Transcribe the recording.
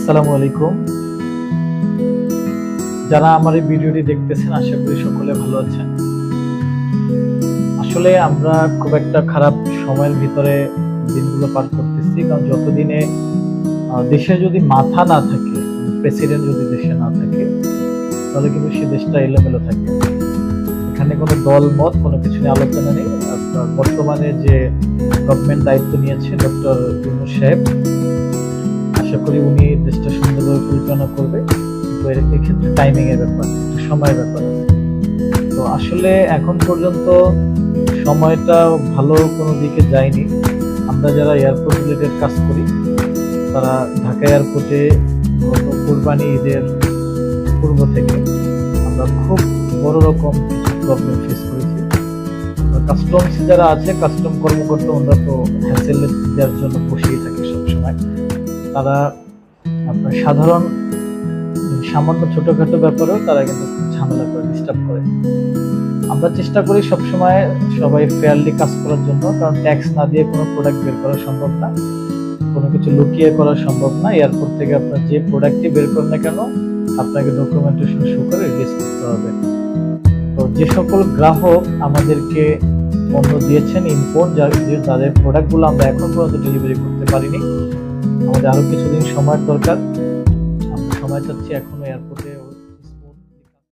আসসালামু আলাইকুম। যারা আমার এই ভিডিওটি দেখতেছেন আশা করি সকলে ভালো আছেন। আসলে আমরা খুব একটা খারাপ সময়ের ভিতরে দিনগুলো পার করতেছি, কারণ যতদিনে দেশে যদি মাথা না থাকে, প্রেসিডেন্ট যদি দেশে না থাকে, তাহলে কিন্তু সে দেশটা এলোমেলো থাকে। এখানে কোনো দল মত কোনো কিছু নিয়ে আলোচনা নেই। বর্তমানে যে গভর্নমেন্ট দায়িত্ব নিয়েছে ডক্টর ইউনূস সাহেব, আশা করি উনি দেশটা সুন্দরভাবে পরিচালনা করবে। কিন্তু এক্ষেত্রে টাইমিং এর ব্যাপার, সময়ের ব্যাপার আছে। তো আসলে এখন পর্যন্ত সময়টা ভালো কোনো দিকে যায়নি। আমরা যারা এয়ারপোর্ট রিলেটেড কাজ করি, তারা ঢাকা এয়ারপোর্টে গত কুরবানি ঈদের পূর্ব থেকে আমরা খুব বড় রকম কিছু প্রবলেম ফেস করেছি। কাস্টমস যারা আছে, কাস্টম কর্মকর্তা, ওনারা তো হ্যাসেল দেওয়ার জন্য বসেই থাকে সবসময়। তারা আপনার সাধারণ সামান্য ছোটখাটো ব্যাপারেও তারা কিন্তু খুব ঝামেলা করে, ডিস্টার্ব করে। আমরা চেষ্টা করি সবসময় সবাই ফেয়ারলি কাজ করার জন্য, কারণ ট্যাক্স না দিয়ে কোনো প্রোডাক্ট বের করা সম্ভব না, কোনো কিছু লুকিয়ে করা সম্ভব না। এয়ারপোর্ট থেকে আপনার যে প্রোডাক্টই বের করেন না কেন, আপনাকে ডকুমেন্টেশন শো করে রিলিজ করতে হবে। তো যে সকল গ্রাহক আমাদেরকে পণ্য দিয়েছেন ইম্পোর্ট, যাদের প্রোডাক্টগুলো আমরা এখন পর্যন্ত ডেলিভারি করতে পারিনি, আমাদের আরো কিছুদিন সময়ের দরকার। আমরা সময় চাচ্ছি এখনো এয়ারপোর্টে